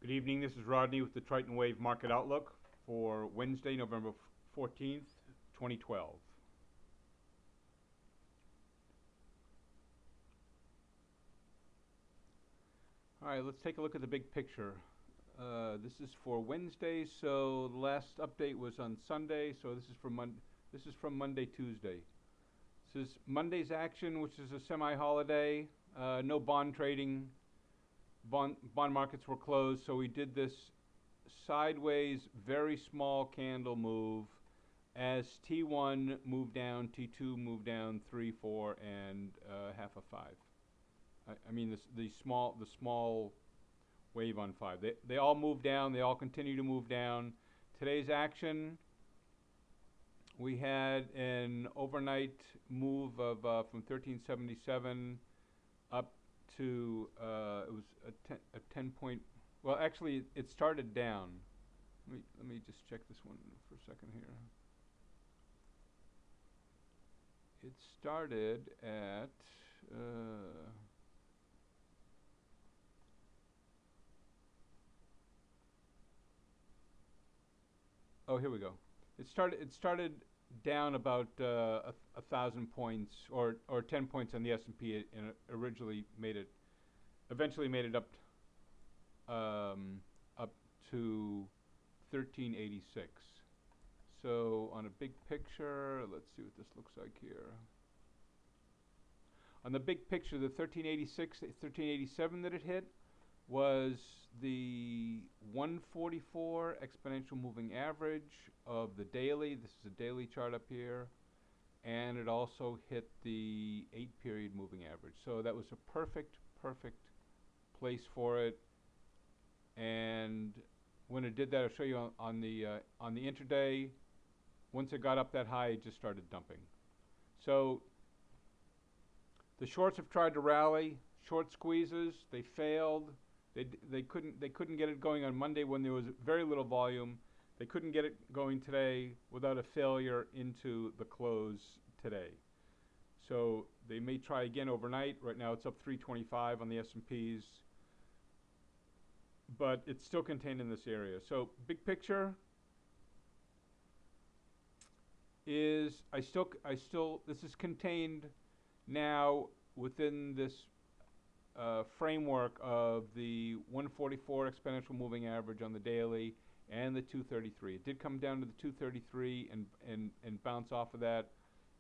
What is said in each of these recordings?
Good evening. This is Rodney with the Triton Wave Market Outlook for Wednesday, November 14th, 2012. All right, let's take a look at the big picture. This is for Wednesday, so the last update was on Sunday, so this is from Monday, Tuesday. This is Monday's action, which is a semi-holiday. No bond trading. Bond markets were closed, so we did this sideways, very small candle move as T1 moved down, T2 moved down 3, 4, and half a 5. I mean the small wave on 5. They all move down. They all continue to move down. Today's action, we had an overnight move of from 1377 up to it was a 10 point. Well, actually, it started down. Let me just check this one for a second here. It started at oh, here we go. It started down about 1,000 points or 10 points on the S&P, and it eventually made it up up to 1386. So on a big picture, let's see what this looks like here. On the big picture, the 1386, 1387 that it hit was the 144 exponential moving average of the daily. This is a daily chart up here. And it also hit the 8-period moving average. So that was a perfect place for it. And when it did that, I'll show you on the intraday. Once it got up that high, it just started dumping. So the shorts have tried to rally, short squeezes. They failed. They couldn't get it going on Monday when there was very little volume. They couldn't get it going today without a failure into the close today. So they may try again overnight. Right now it's up 325 on the S&Ps, but it's still contained in this area. So big picture is this is contained now within this framework of the 144 exponential moving average on the daily and the 233. It did come down to the 233 and bounce off of that.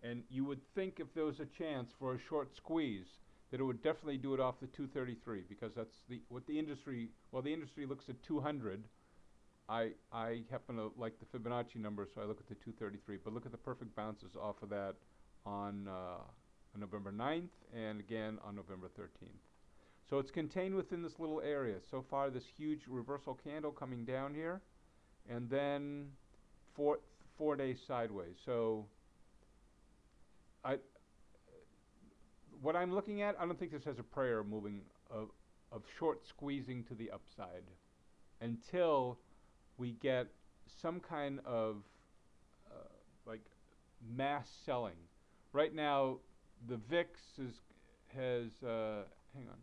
And you would think if there was a chance for a short squeeze that it would definitely do it off the 233, because that's what the industry, well, the industry looks at 200. I happen to like the Fibonacci number, so I look at the 233. But look at the perfect bounces off of that on November 9th and again on November 13th. So it's contained within this little area. So far, this huge reversal candle coming down here, and then four days sideways. So what I'm looking at, I don't think this has a prayer moving of short squeezing to the upside until we get some kind of like mass selling. Right now, the VIX has hang on.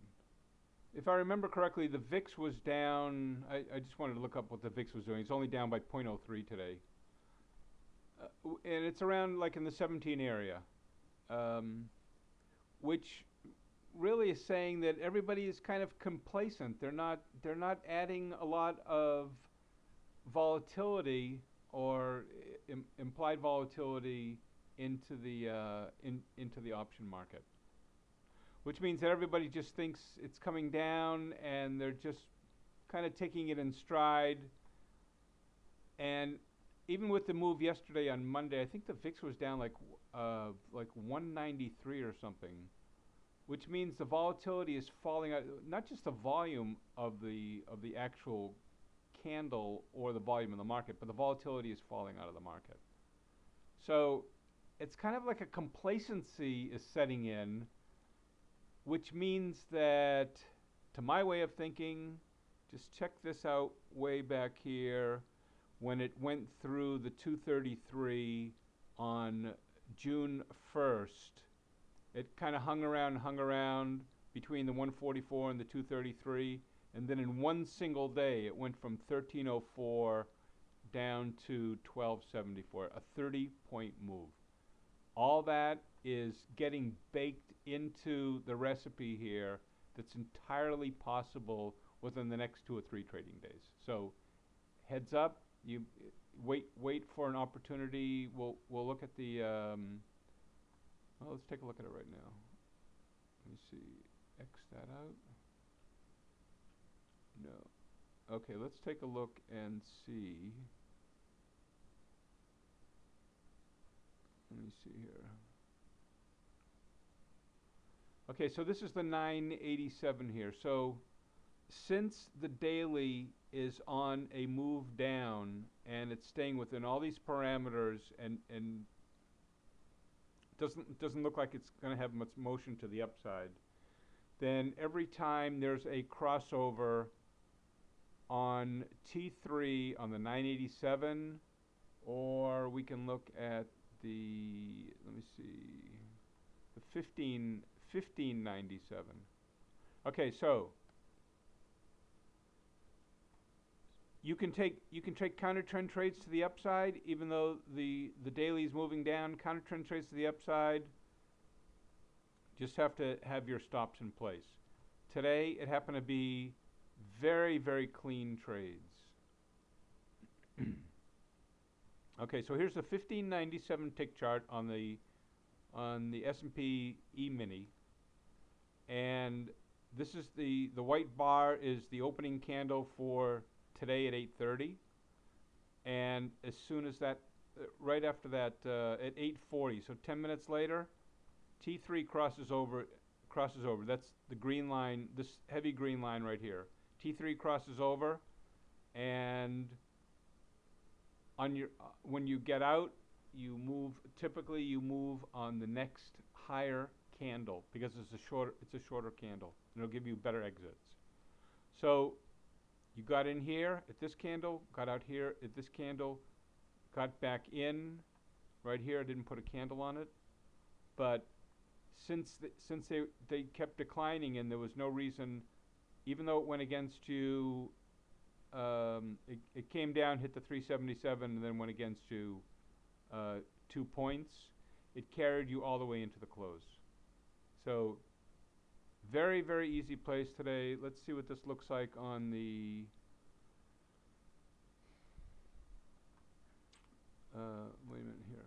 If I remember correctly, the VIX was down. I just wanted to look up what the VIX was doing. It's only down by 0.03 today, and it's around like in the 17 area, which really is saying that everybody is kind of complacent. They're not adding a lot of volatility or implied volatility into the option market, which means that everybody just thinks it's coming down and they're just kind of taking it in stride. And even with the move yesterday on Monday, I think the VIX was down like 193 or something, which means the volatility is falling out. Not just the volume of the actual candle or the volume in the market, but the volatility is falling out of the market. So it's kind of like a complacency is setting in, which means that, to my way of thinking, just check this out way back here, when it went through the 233 on June 1st, it kind of hung around between the 144 and the 233, And then in one single day, it went from 1304 down to 1274, a 30-point move. All that is getting baked into the recipe here that's entirely possible within the next 2 or 3 trading days. So heads up, you wait for an opportunity. We'll look at the well, let's take a look at it right now. Let me see. X that out. No. Okay, let's take a look and see. Let me see here. Okay, so this is the 987 here. So since the daily is on a move down and it's staying within all these parameters and doesn't look like it's going to have much motion to the upside, then every time there's a crossover on T3 on the 987, or we can look at the, let me see, the 1597. Okay, so you can take counter trend trades to the upside, even though the daily is moving down. Counter trend trades to the upside. Just have to have your stops in place. Today it happened to be very, very clean trades. Okay, so here's the 1597 tick chart on the S&P E-mini, and this is the white bar is the opening candle for today at 8:30, and as soon as that, right after that, at 8:40, so 10 minutes later, T3 crosses over. That's the green line, this heavy green line right here. T3 crosses over, and on your when you get out, you move. Typically, you move on the next higher candle because it's a shorter candle, and it'll give you better exits. So you got in here at this candle, got out here at this candle, got back in right here. I didn't put a candle on it, but since they kept declining and there was no reason, even though it went against you, it came down, hit the 377, and then went against you 2 points. It carried you all the way into the close. So very, very easy place today. Let's see what this looks like on the wait a minute here.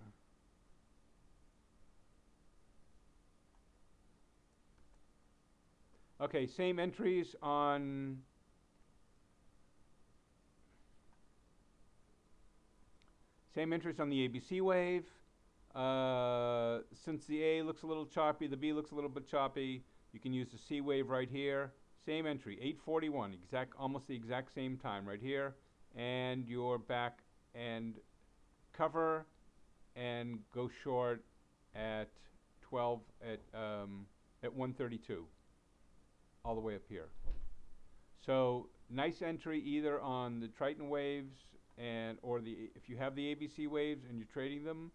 Okay, same entries on the ABC wave. Since the A looks a little choppy, the B looks a little bit choppy, you can use the C wave right here. Same entry, 8:41, almost the exact same time right here, and you're back and cover and go short at 132, all the way up here. So nice entry either on the Triton waves or if you have the ABC waves and you're trading them,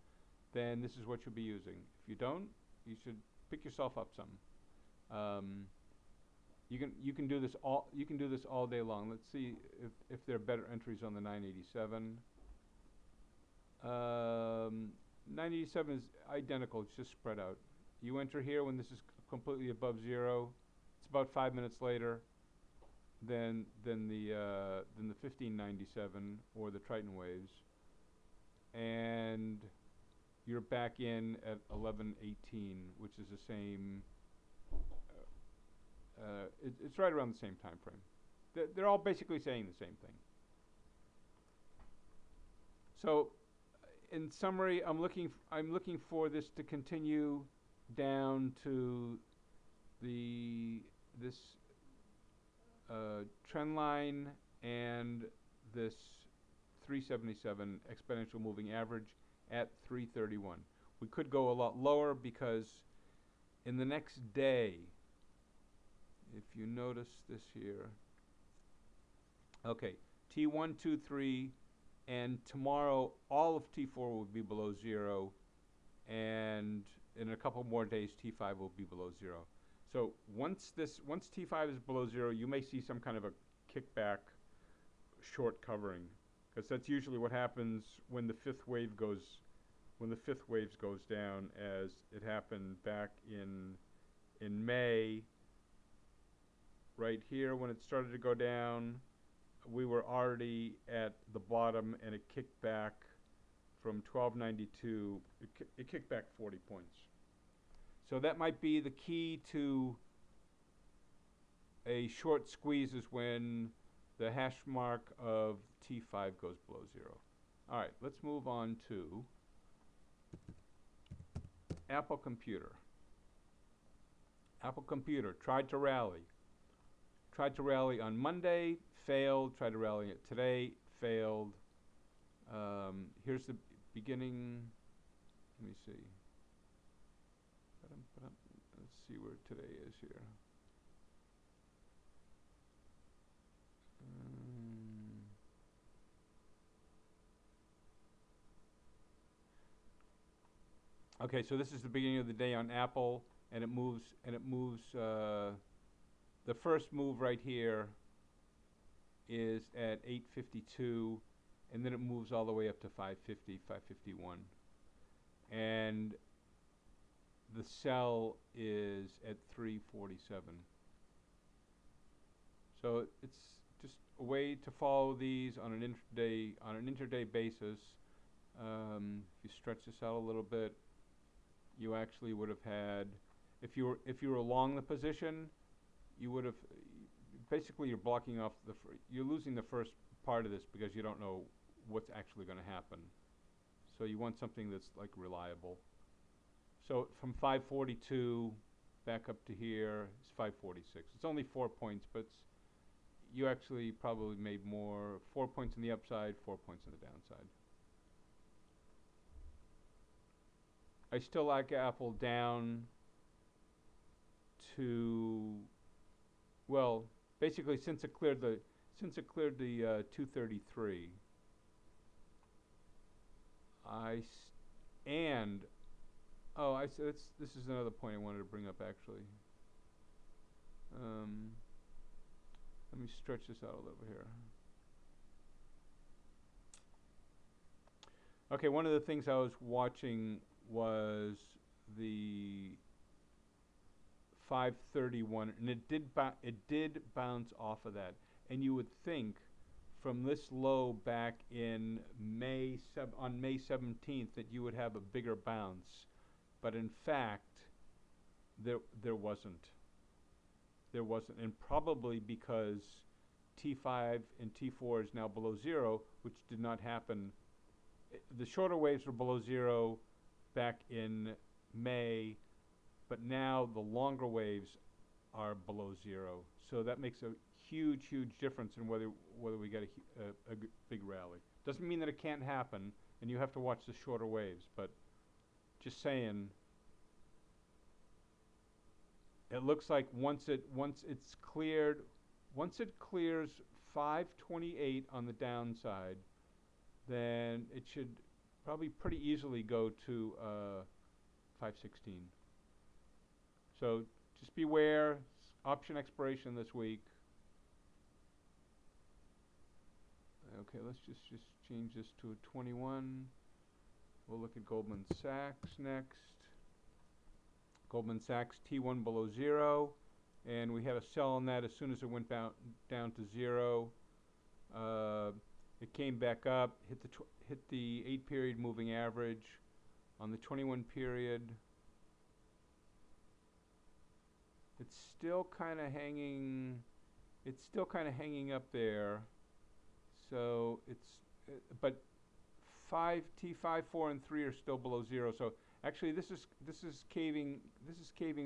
then this is what you'll be using. If you don't, you should pick yourself up some. You can do this all day long. Let's see if there are better entries on the 987. 987 is identical. It's just spread out. You enter here when this is completely above zero. It's about 5 minutes later than the 1597 or the Triton waves, and you're back in at 11:18, which is the same. It's right around the same time frame. They're all basically saying the same thing. So, in summary, I'm looking for this to continue down to this trend line and this 377 exponential moving average at 331. We could go a lot lower because in the next day, if you notice this here, okay, T1, 2, 3, and tomorrow all of T4 will be below zero, and in a couple more days T5 will be below zero. So once T5 is below zero, you may see some kind of a kickback short covering, because that's usually what happens when the fifth wave goes down, as it happened back in May. Right here, when it started to go down, we were already at the bottom, and it kicked back from 1292. It kicked back 40 points. So that might be the key to a short squeeze, is when the hash mark of T5 goes below zero. All right, let's move on to Apple Computer. Apple Computer tried to rally. Tried to rally on Monday, failed. Tried to rally it today, failed. Here's the beginning. Let me see. Let's see where today is here. Okay, so this is the beginning of the day on Apple, and it moves. The first move right here is at 852, and then it moves all the way up to 550, 551, and the sell is at 347. So it's just a way to follow these on an intraday basis. If you stretch this out a little bit, you actually would have had, if you were long the position, you would have, basically you're blocking off you're losing the first part of this, because you don't know what's actually going to happen. So you want something that's like reliable. So from 542 back up to here is 546. It's only 4 points, but you actually probably made more, 4 points on the upside, 4 points on the downside. I still like Apple down to, well, basically since it cleared the 233. This is another point I wanted to bring up, actually. Let me stretch this out a little bit here. Okay, one of the things I was watching was the 531, and it did bounce off of that. And you would think from this low back in on May 17th that you would have a bigger bounce, but in fact there wasn't. There wasn't, and probably because T5 and T4 is now below zero, which did not happen. The shorter waves were below zero back in May, but now the longer waves are below zero. So that makes a huge difference in whether we get a big rally. Doesn't mean that it can't happen, and you have to watch the shorter waves, but just saying, it looks like once it clears 528 on the downside, then it should probably pretty easily go to 516. So just beware, option expiration this week. Okay, let's just change this to a 21. We'll look at Goldman Sachs next. Goldman Sachs T1 below zero, and we had a sell on that as soon as it went down to zero. It came back up, hit the 8-period moving average. On the 21 period, it's still kind of hanging. It's still kind of hanging up there. So but T5, 4, and 3 are still below zero. So actually, this is caving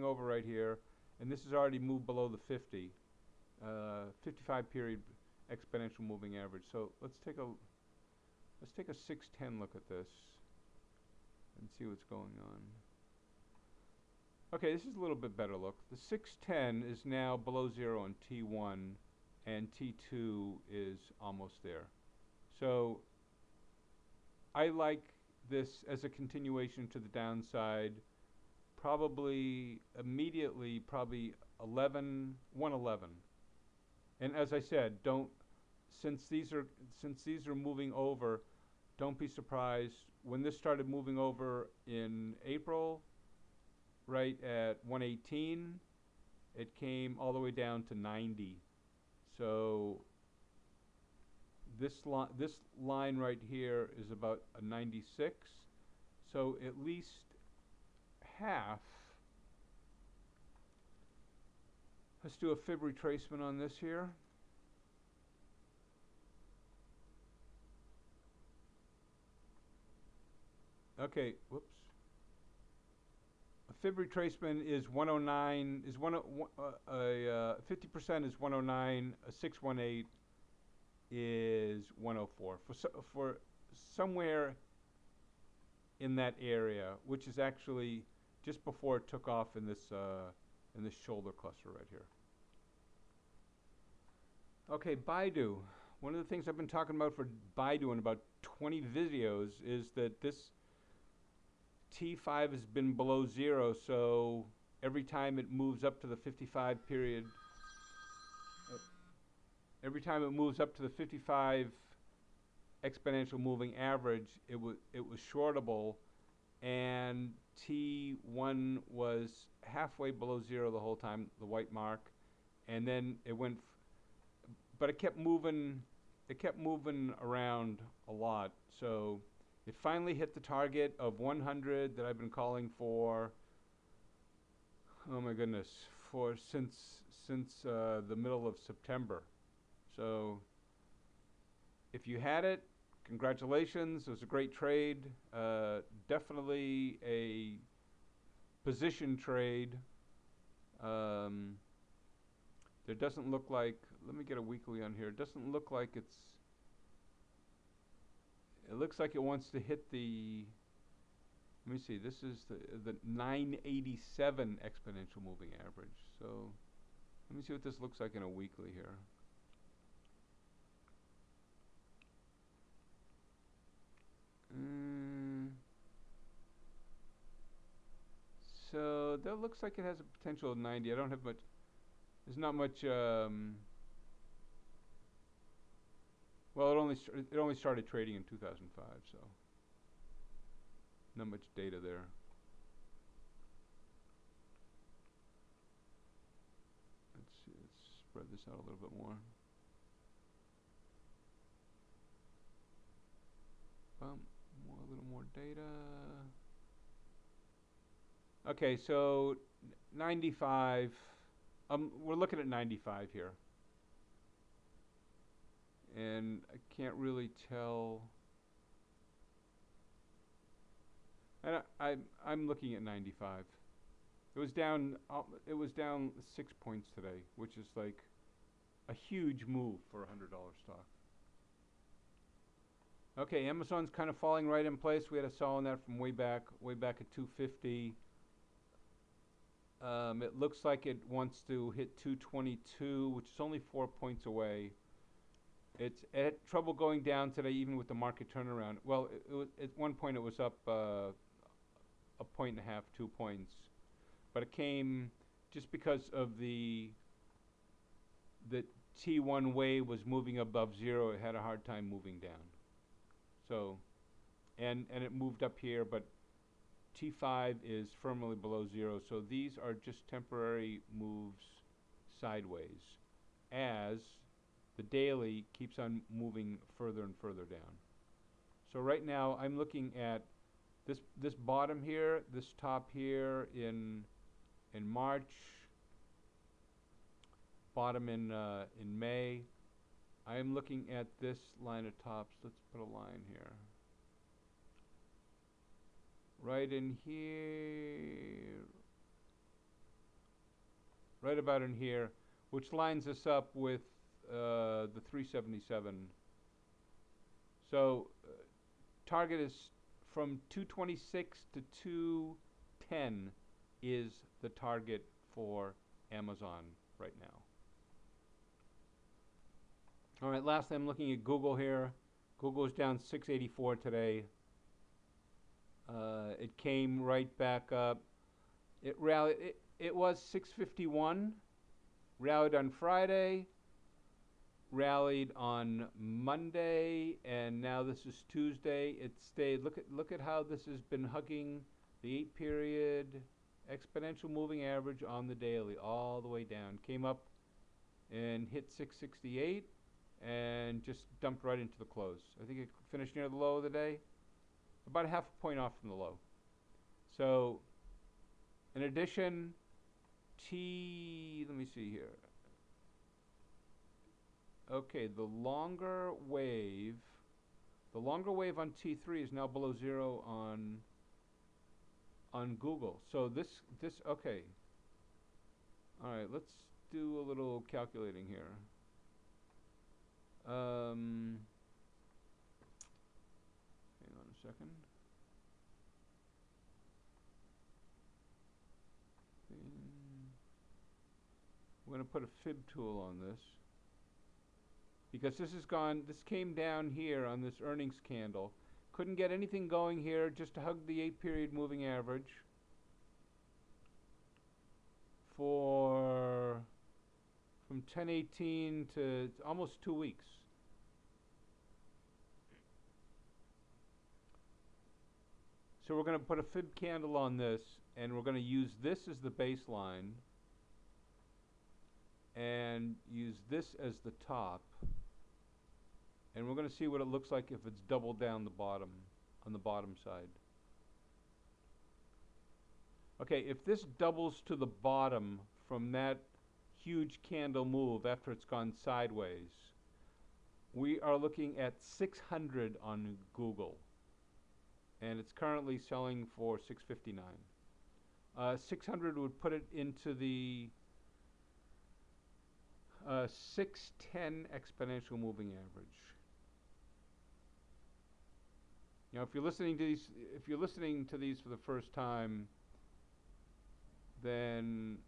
over right here, and this has already moved below the 55 period exponential moving average. So let's take a 610 look at this and see what's going on. Okay, this is a little bit better look. The 610 is now below zero on T1, and T2 is almost there. So I like this as a continuation to the downside, probably immediately, probably 111. And as I said, don't since these are moving over, don't be surprised when this started moving over in April, right at 118. It came all the way down to 90. So this line right here is about a 96. So at least half. Let's do a fib retracement on this here. Okay, whoops. A fib retracement is 109, is 50% is 109, a 618 is 104. For somewhere in that area, which is actually just before it took off in this shoulder cluster right here. Okay, Baidu. One of the things I've been talking about for Baidu in about 20 videos is that this T5 has been below zero, so every time it moves up to the 55 period, every time it moves up to the 55 exponential moving average, it was shortable, and T1 was halfway below zero the whole time, the white mark, and then it went, but it kept moving around a lot, so it finally hit the target of 100 that I've been calling for, oh my goodness, for since the middle of September. So if you had it, congratulations, it was a great trade, definitely a position trade. There doesn't look like, let me get a weekly on here, it doesn't look like it looks like it wants to hit the, let me see, this is the 987 exponential moving average. So let me see what this looks like in a weekly here. So that looks like it has a potential of 90. I don't have much, there's not much, well, it only started trading in 2005, so not much data there. Let's see, let's spread this out a little bit more. A little more data. Okay, so 95. We're looking at 95 here. And I can't really tell. I'm looking at 95. It was down 6 points today, which is like a huge move for a $100 stock. Okay, Amazon's kind of falling right in place. We had a sell on that from way back at 250. It looks like it wants to hit 222, which is only 4 points away. It had trouble going down today, even with the market turnaround. Well, at one point it was up a point and a half, 2 points, but it came just because of the T1 wave was moving above zero. It had a hard time moving down. So, and it moved up here, but T5 is firmly below zero. So these are just temporary moves sideways as the daily keeps on moving further and further down. So right now I'm looking at this bottom here, this top here in March, bottom in May. I am looking at this line of tops. Let's put a line here. Right in here, right about in here, which lines us up with the 377. So target is from 226 to 210 is the target for Amazon right now. All right, lastly, I'm looking at Google here. Google is down 684 today. It came right back up It rallied. It was 651. Rallied on Friday. Rallied on Monday, and now this is Tuesday. It stayed. Look at how this has been hugging the 8 period exponential moving average on the daily all the way down. Came up and hit 668 and just dumped right into the close. I think it finished near the low of the day, about a half a point off from the low. So, in addition, let me see here. Okay, the longer wave on T3 is now below zero on Google. So okay. All right, let's do a little calculating here. Hang on a second. We're going to put a fib tool on this, because this came down here on this earnings candle. Couldn't get anything going here, just to hug the 8 period moving average from 10/18 to almost 2 weeks. So we're going to put a fib candle on this, and we're going to use this as the baseline and use this as the top. And we're going to see what it looks like if it's doubled down the bottom, on the bottom side. Okay, if this doubles to the bottom from that huge candle move after it's gone sideways, we are looking at 600 on Google. And it's currently selling for 659. 600 would put it into the 610 exponential moving average. You know, if you're listening to these for the first time, then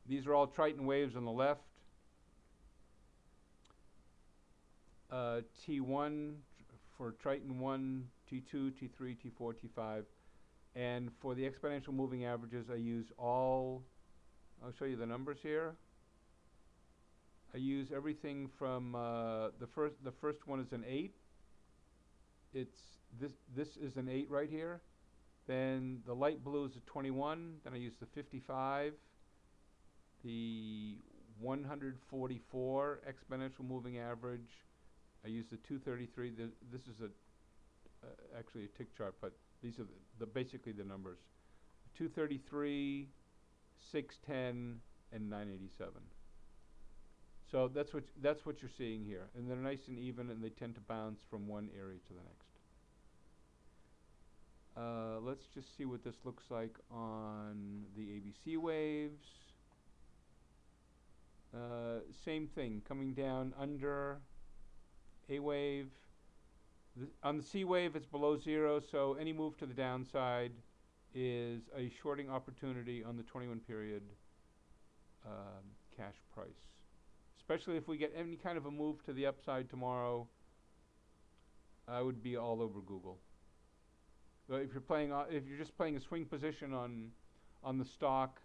these are all Triton waves on the left. T1 for Triton 1, T2, T3, T4, T5. And for the exponential moving averages, I use all, I'll show you the numbers here. I use everything from the first one is an 8. This is an 8 right here. Then the light blue is a 21. Then I use the 55, the 144 exponential moving average. I use the 233. This is actually a tick chart, but these are basically the numbers. 233, 610, and 987. So that's what you're seeing here, and they're nice and even, and they tend to bounce from one area to the next. Let's just see what this looks like on the ABC waves. Same thing, coming down under A wave. On the C wave, it's below zero, so any move to the downside is a shorting opportunity on the 21 period cash price. Especially if we get any kind of a move to the upside tomorrow, I would be all over Google. But if you're just playing a swing position on the stock,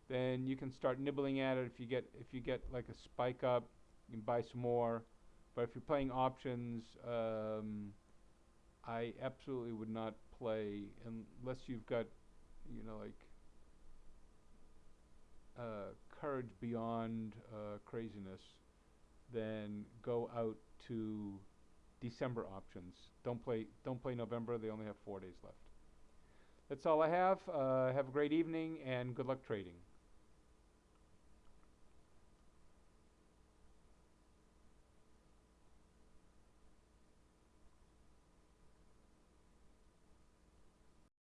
then you can start nibbling at it. If you get like a spike up, you can buy some more. But if you're playing options, I absolutely would not play unless you've got, you know, like courage beyond craziness. Then go out to December options. Don't play November. They only have 4 days left. That's all I have. Have a great evening and good luck trading.